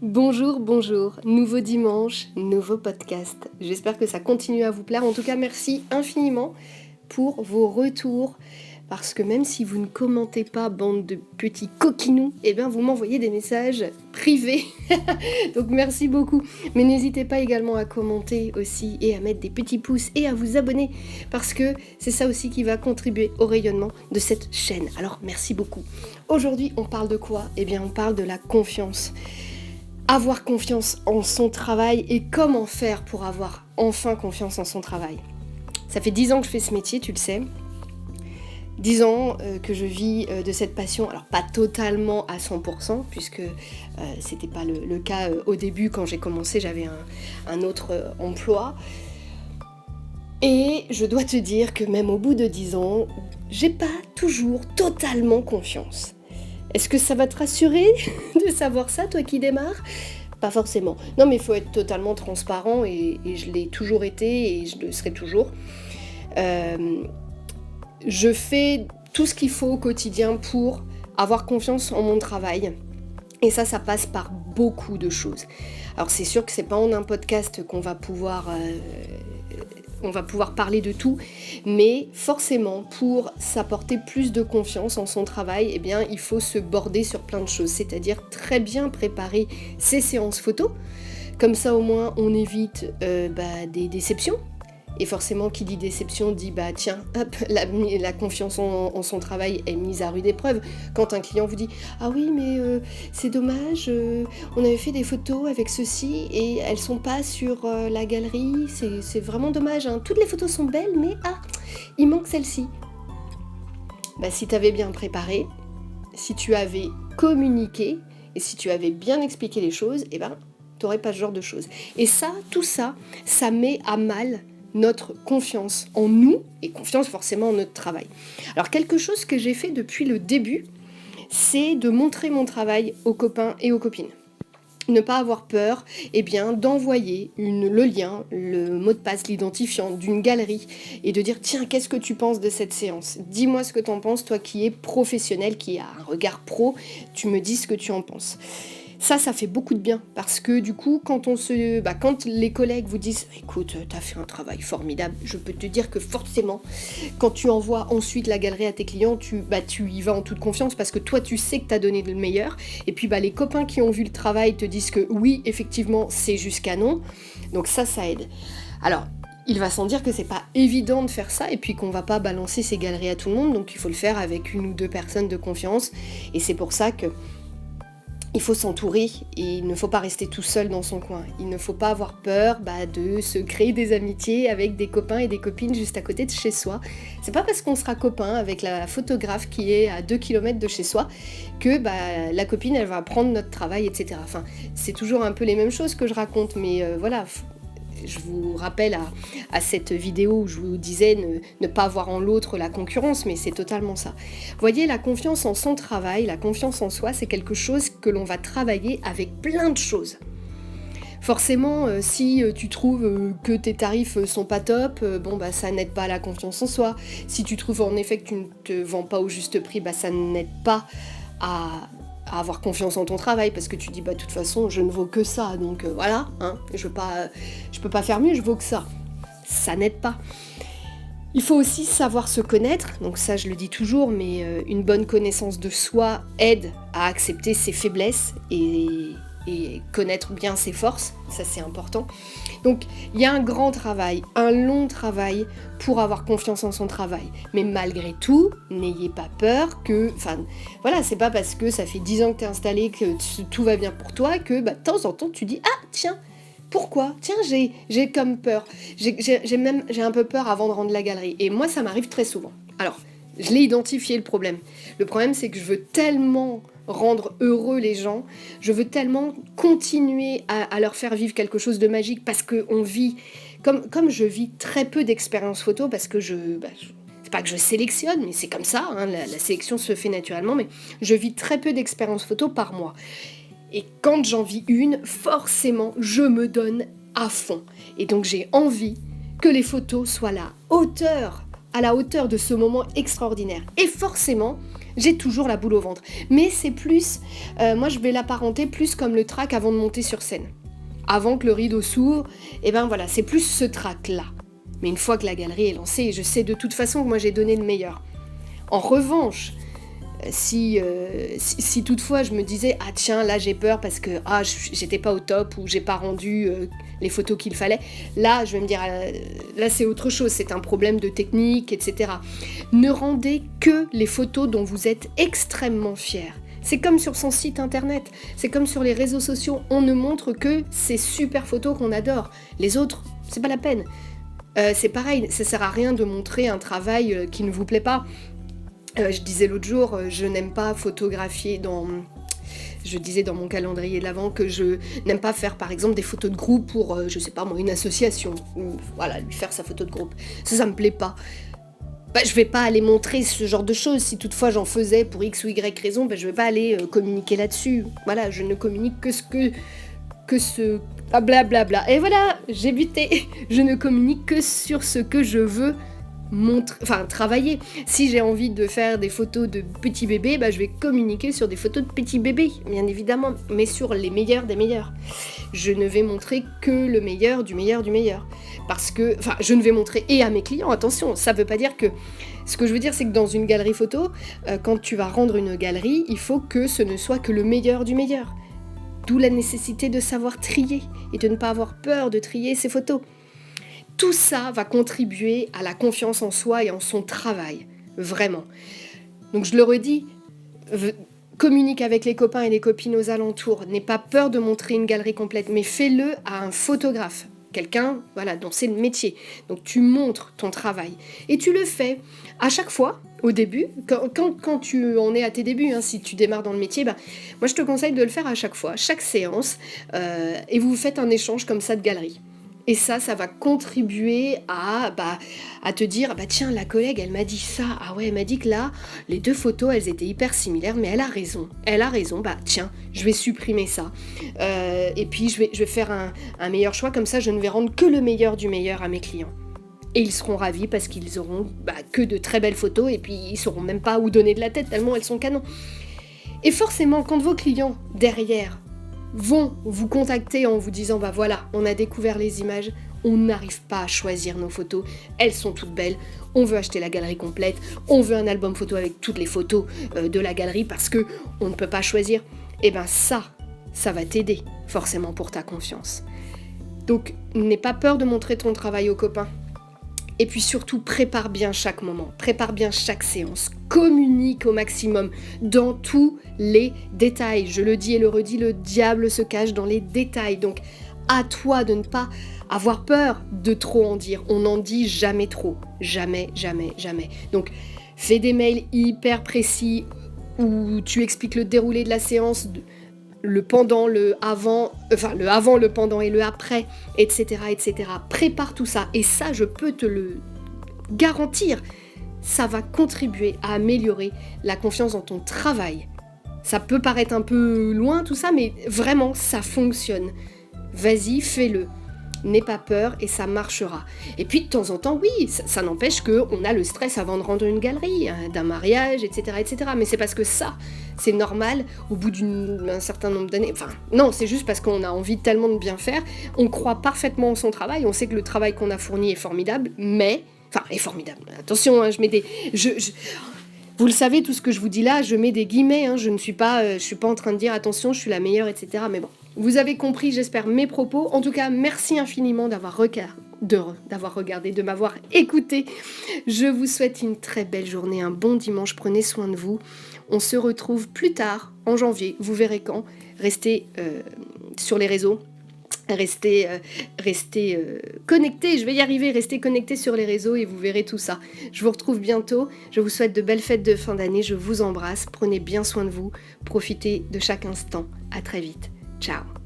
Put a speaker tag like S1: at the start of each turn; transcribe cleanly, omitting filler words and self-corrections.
S1: Bonjour, bonjour, nouveau dimanche, nouveau podcast. J'espère que ça continue à vous plaire. En tout cas, merci infiniment pour vos retours. Parce que même si vous ne commentez pas, bande de petits coquinous, eh bien vous m'envoyez des messages privés. Donc merci beaucoup. Mais n'hésitez pas également à commenter aussi et à mettre des petits pouces et à vous abonner. Parce que c'est ça aussi qui va contribuer au rayonnement de cette chaîne. Alors merci beaucoup. Aujourd'hui, on parle de quoi ? Eh bien on parle de la confiance. Avoir confiance en son travail et comment faire pour avoir enfin confiance en son travail. Ça fait 10 ans que je fais ce métier, tu le sais. 10 ans que je vis de cette passion, alors pas totalement à 100%, puisque c'était pas le cas au début. Quand j'ai commencé, j'avais un autre emploi. Et je dois te dire que même au bout de 10 ans, j'ai pas toujours totalement confiance. Est-ce que ça va te rassurer de savoir ça, toi qui démarres ? Pas forcément. Non, mais il faut être totalement transparent et je l'ai toujours été et je le serai toujours. Je fais tout ce qu'il faut au quotidien pour avoir confiance en mon travail. Et ça passe par beaucoup de choses. Alors c'est sûr que c'est pas en un podcast qu'on va pouvoir parler de tout, mais forcément, pour s'apporter plus de confiance en son travail, eh bien, il faut se border sur plein de choses, c'est-à-dire très bien préparer ses séances photos. Comme ça, au moins, on évite des déceptions. Et forcément, qui dit déception dit tiens, hop, la confiance en son travail est mise à rude épreuve. Quand un client vous dit ah oui, mais c'est dommage, on avait fait des photos avec ceci et elles sont pas sur la galerie, c'est vraiment dommage, hein. Toutes les photos sont belles, mais il manque celle-ci. Si tu avais bien préparé, si tu avais communiqué et si tu avais bien expliqué les choses, t'aurais pas ce genre de choses. Et tout ça met à mal notre confiance en nous et confiance forcément en notre travail. Alors quelque chose que j'ai fait depuis le début, c'est de montrer mon travail aux copains et aux copines. Ne pas avoir peur, d'envoyer le lien, le mot de passe, l'identifiant d'une galerie et de dire tiens, qu'est-ce que tu penses de cette séance ? Dis-moi ce que tu en penses, toi qui es professionnel, qui a un regard pro, tu me dis ce que tu en penses. Ça fait beaucoup de bien parce que du coup, quand les collègues vous disent écoute, t'as fait un travail formidable, je peux te dire que forcément, quand tu envoies ensuite la galerie à tes clients, tu y vas en toute confiance parce que toi, tu sais que t'as donné le meilleur. Et puis, les copains qui ont vu le travail te disent que oui, effectivement, c'est jusqu'à non. Donc ça aide. Alors, il va sans dire que c'est pas évident de faire ça et puis qu'on va pas balancer ces galeries à tout le monde. Donc, il faut le faire avec une ou deux personnes de confiance. Et c'est pour ça que il faut s'entourer et il ne faut pas rester tout seul dans son coin. Il ne faut pas avoir peur de se créer des amitiés avec des copains et des copines juste à côté de chez soi. C'est pas parce qu'on sera copain avec la photographe qui est à 2 km de chez soi que la copine elle va apprendre notre travail, etc. Enfin, c'est toujours un peu les mêmes choses que je raconte, mais voilà. Je vous rappelle à cette vidéo où je vous disais ne pas voir en l'autre la concurrence, mais c'est totalement ça. Vous voyez, la confiance en son travail, la confiance en soi, c'est quelque chose que l'on va travailler avec plein de choses. Forcément, si tu trouves que tes tarifs sont pas top, ça n'aide pas à la confiance en soi. Si tu trouves en effet que tu ne te vends pas au juste prix, ça n'aide pas à avoir confiance en ton travail, parce que tu dis de toute façon je ne vaux que ça, donc voilà, hein, je peux pas faire mieux, je vaux que ça. Ça n'aide pas. Il faut aussi savoir se connaître, donc ça je le dis toujours, mais une bonne connaissance de soi aide à accepter ses faiblesses et connaître bien ses forces, ça c'est important. Donc il y a un grand travail, un long travail pour avoir confiance en son travail. Mais malgré tout, n'ayez pas peur que... c'est pas parce que ça fait 10 ans que t'es installé, que tout va bien pour toi, que de temps en temps tu dis « Ah, tiens, pourquoi ? Tiens, j'ai comme peur. J'ai un peu peur avant de rendre la galerie. » Et moi, ça m'arrive très souvent. Alors, je l'ai identifié le problème. Le problème, c'est que je veux tellement rendre heureux les gens, je veux tellement continuer à leur faire vivre quelque chose de magique parce qu'on vit, comme je vis très peu d'expériences photo, parce que c'est pas que je sélectionne, mais c'est comme ça, hein, la sélection se fait naturellement, mais je vis très peu d'expériences photo par mois. Et quand j'en vis une, forcément, je me donne à fond. Et donc j'ai envie que les photos soient à la hauteur de ce moment extraordinaire. Et forcément, J'ai toujours la boule au ventre. Mais c'est plus, moi je vais l'apparenter plus comme le trac avant de monter sur scène. Avant que le rideau s'ouvre, et ben voilà, c'est plus ce trac-là. Mais une fois que la galerie est lancée, je sais de toute façon que moi j'ai donné le meilleur. En revanche, si toutefois je me disais ah tiens là j'ai peur parce que j'étais pas au top ou j'ai pas rendu les photos qu'il fallait, là je vais me dire là c'est autre chose, c'est un problème de technique, etc. Ne rendez que les photos dont vous êtes extrêmement fiers. C'est comme sur son site internet, c'est comme sur les réseaux sociaux, on ne montre que ces super photos qu'on adore. Les autres, c'est pas la peine. C'est pareil, ça sert à rien de montrer un travail qui ne vous plaît pas. Je disais l'autre jour, je n'aime pas photographier je disais dans mon calendrier de l'Avent que je n'aime pas faire par exemple des photos de groupe pour, je sais pas moi, une association. Voilà, lui faire sa photo de groupe. Ça me plaît pas. Je vais pas aller montrer ce genre de choses. Si toutefois j'en faisais pour X ou Y raison, je vais pas aller communiquer là-dessus. Voilà, je ne communique que ce blablabla. Et voilà, j'ai buté. Je ne communique que sur ce que je veux travailler. Si j'ai envie de faire des photos de petits bébés, je vais communiquer sur des photos de petits bébés, bien évidemment, mais sur les meilleurs des meilleurs. Je ne vais montrer que le meilleur du meilleur du meilleur. Parce que, je ne vais montrer et à mes clients, attention, ça veut pas dire que... Ce que je veux dire, c'est que dans une galerie photo, quand tu vas rendre une galerie, il faut que ce ne soit que le meilleur du meilleur. D'où la nécessité de savoir trier et de ne pas avoir peur de trier ses photos. Tout ça va contribuer à la confiance en soi et en son travail, vraiment. Donc je le redis, communique avec les copains et les copines aux alentours, n'aie pas peur de montrer une galerie complète, mais fais-le à un photographe, quelqu'un dont c'est le métier. Donc tu montres ton travail et tu le fais à chaque fois, au début, quand tu en es à tes débuts, si tu démarres dans le métier, moi je te conseille de le faire à chaque fois, chaque séance, et vous faites un échange comme ça de galerie. Et ça va contribuer à te dire, tiens, la collègue, elle m'a dit ça. Ah ouais, elle m'a dit que là, les deux photos, elles étaient hyper similaires, mais elle a raison. Tiens, je vais supprimer ça. Et puis, je vais faire un meilleur choix. Comme ça, je ne vais rendre que le meilleur du meilleur à mes clients. Et ils seront ravis parce qu'ils auront que de très belles photos. Et puis, ils ne sauront même pas où donner de la tête, tellement elles sont canons. Et forcément, quand vos clients, derrière, vont vous contacter en vous disant voilà, on a découvert les images, on n'arrive pas à choisir nos photos, elles sont toutes belles, on veut acheter la galerie complète, on veut un album photo avec toutes les photos de la galerie parce que on ne peut pas choisir, et ça va t'aider forcément pour ta confiance. Donc n'aie pas peur de montrer ton travail aux copains. Et puis surtout, prépare bien chaque moment, prépare bien chaque séance, communique au maximum dans tous les détails. Je le dis et le redis, le diable se cache dans les détails. Donc à toi de ne pas avoir peur de trop en dire. On n'en dit jamais trop. Jamais, jamais, jamais. Donc fais des mails hyper précis où tu expliques le déroulé de la séance, le pendant, le avant, le pendant et le après, etc., etc. Prépare tout ça, et ça, je peux te le garantir, ça va contribuer à améliorer la confiance dans ton travail. Ça peut paraître un peu loin tout ça, mais vraiment, ça fonctionne. Vas-y, fais-le. N'aie pas peur et ça marchera. Et puis de temps en temps, oui, ça n'empêche qu'on a le stress avant de rendre une galerie, d'un mariage, etc., etc. Mais c'est parce que ça, c'est normal au bout d'un certain nombre d'années. Non, c'est juste parce qu'on a envie tellement de bien faire. On croit parfaitement en son travail. On sait que le travail qu'on a fourni est formidable, mais... est formidable. Attention, je mets des... Vous le savez, tout ce que je vous dis là, je mets des guillemets. Je ne suis pas en train de dire attention, je suis la meilleure, etc. Mais bon. Vous avez compris, j'espère, mes propos. En tout cas, merci infiniment d'avoir regardé, de m'avoir écouté. Je vous souhaite une très belle journée, un bon dimanche. Prenez soin de vous. On se retrouve plus tard, en janvier. Vous verrez quand. Restez sur les réseaux. Restez connectés, je vais y arriver, restez connectés sur les réseaux et vous verrez tout ça. Je vous retrouve bientôt, je vous souhaite de belles fêtes de fin d'année, je vous embrasse, prenez bien soin de vous, profitez de chaque instant. À très vite. Ciao.